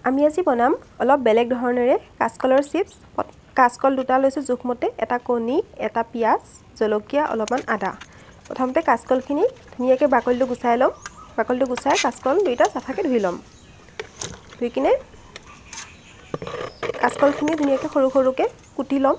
আমি আজি বনাম অলপ বেলেগ ধৰণেৰে কাচকলৰ চিপছ। কাচকল দুটা লৈছো জোখমতে, এটা কণী, এটা পিয়াজ, জলকীয়া, অলপমান আদা। প্ৰথমতে কাচকলখিনি ধুনীয়াকৈ বাকলিটো গুচাই ল'ম। বাকলিটো গুচাই কাচকল দুইটা চাফাকৈ ধুই ল'ম। ধুই কিনে কাচকলখিনি ধুনীয়াকৈ সৰু সৰুকৈ কুটি ল'ম।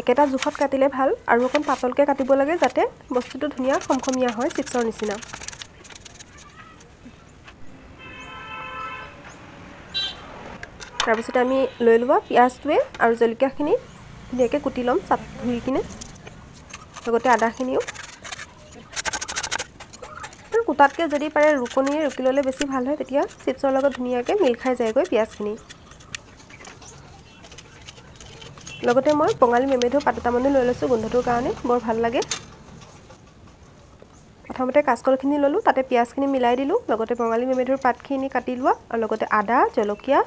একেটা জোখত কাটিলে ভাল আৰু অকণ পাতলকৈ কাটিব লাগে যাতে বস্তুটো ধুনীয়া খমখমীয়া হয় চিপছৰ নিচিনা। তাৰপিছত আমি লৈ লোৱা পিঁয়াজটোৱে আৰু জলকীয়াখিনি ধুনীয়াকৈ কুটি ল'ম ধুই কিনে, লগতে আদাখিনিও। কুটাতকৈ যদি পাৰে ৰুকনিৰে ৰুকি ল'লে বেছি ভাল হয়, তেতিয়া চিপছৰ লগত ধুনীয়াকৈ মিল খাই যায়গৈ পিঁয়াজখিনি। লগতে মই বঙালী মেমেধু পাত দুটামানো লৈ লৈছোঁ গোন্ধটোৰ কাৰণে, বৰ ভাল লাগে। প্ৰথমতে কাচকলখিনি ল'লোঁ, তাতে পিঁয়াজখিনি মিলাই দিলোঁ, লগতে বঙালী মেমেধুৰ পাতখিনি কাটি লোৱা আৰু লগতে আদা, জলকীয়া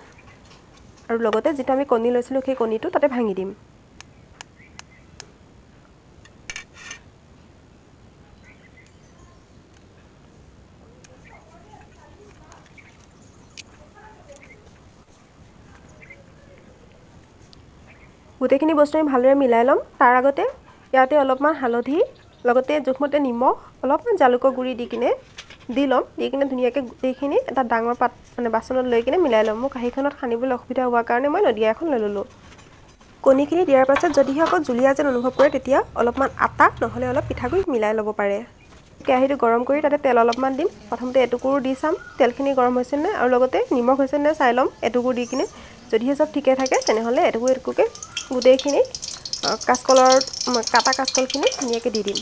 আৰু লগতে যিটো আমি কণী লৈছিলোঁ সেই কণীটো তাতে ভাঙি দিম। গোটেইখিনি বস্তু আমি ভালদৰে মিলাই ল'ম। তাৰ আগতে ইয়াতে অলপমান হালধি, লগতে জোখমতে নিমখ, অলপমান জালুকৰ গুড়ি দি কিনে দি ল'ম। দি কিনে ধুনীয়াকৈ গোটেইখিনি এটা ডাঙৰ বাচনত লৈ কিনে মিলাই ল'ম। মোৰ কাঁহীখনত সানিবলৈ অসুবিধা হোৱাৰ কাৰণে মই নদিয়া এখন লৈ ল'লোঁ। কণীখিনি দিয়াৰ পাছত যদিহে আকৌ জুলীয়া যেন অনুভৱ কৰে তেতিয়া অলপমান আটা নহ'লে অলপ পিঠাগুড়ি মিলাই ল'ব পাৰে। কেৰাহীটো গৰম কৰি তাতে তেল অলপমান দিম। প্ৰথমতে এটুকুৰো দি চাম তেলখিনি গৰম হৈছে নে আৰু লগতে নিমখ হৈছে নে চাই ল'ম এটুকুৰ দি কিনে। যদিহে চব ঠিকে থাকে তেনেহ'লে এটুকুৰকৈ গোটেইখিনি কাটা কাচকলখিনি ধুনীয়াকৈ দি দিম।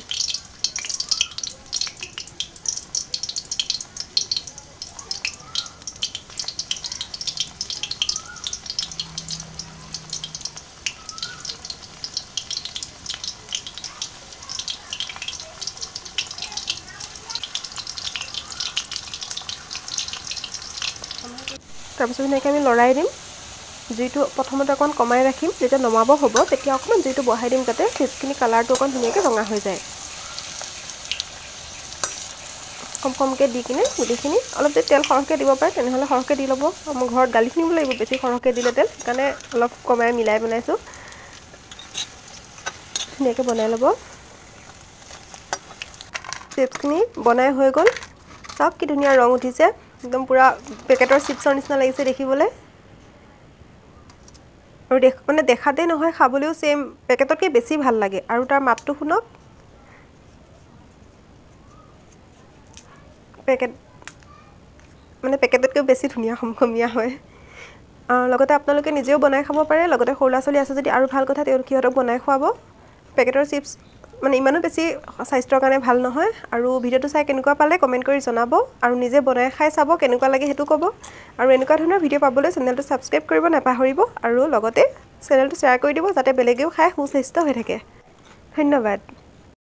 তাৰপিছত ধুনীয়াকৈ আমি লৰাই দিম। জুইটো প্ৰথমতে অকণ কমাই ৰাখিম, যেতিয়া নমাব হ'ব তেতিয়া অকণমান জুইটো বঢ়াই দিম যাতে চিপছখিনি কালাৰটো অকণ ধুনীয়াকৈ ৰঙা হৈ যায়। কম কমকৈ দি কিনে গোটেইখিনি অলপ যদি তেল সৰহকৈ দিব পাৰে তেনেহ'লে সৰহকৈ দি ল'ব। মোৰ ঘৰত গালি শুনিব লাগিব বেছি সৰহকৈ দিলে তেল, সেইকাৰণে অলপ কমাই মিলাই বনাইছোঁ। ধুনীয়াকৈ বনাই ল'ব। চিপছখিনি বনাই হৈ গ'ল। চাওক কি ধুনীয়া ৰং উঠিছে, একদম পূৰা পেকেটৰ চিপছৰ নিচিনা লাগিছে দেখিবলৈ। আৰু দেখাতেই নহয় খাবলৈও ছেম পেকেটতকৈ বেছি ভাল লাগে। আৰু তাৰ মাতটো শুনক, পেকেটতকৈ বেছি ধুনীয়া খমখমীয়া হয়। লগতে আপোনালোকে নিজেও বনাই খাব পাৰে, লগতে সৰু ল'ৰা ছোৱালী আছে যদি আৰু ভাল কথা, সিহঁতক বনাই খুৱাব। পেকেটৰ চিপছ ইমানো বেছি স্বাস্থ্যৰ কাৰণে ভাল নহয়। আৰু ভিডিঅ'টো চাই কেনেকুৱা পালে কমেণ্ট কৰি জনাব আৰু নিজে বনাই খাই চাব কেনেকুৱা লাগে সেইটো ক'ব। আৰু এনেকুৱা ধৰণৰ ভিডিঅ' পাবলৈ চেনেলটো ছাবস্ক্ৰাইব কৰিব নাপাহৰিব আৰু লগতে চেনেলটো শ্বেয়াৰ কৰি দিব যাতে বেলেগেও খাই সুস্বাস্থ্য হৈ থাকে। ধন্যবাদ।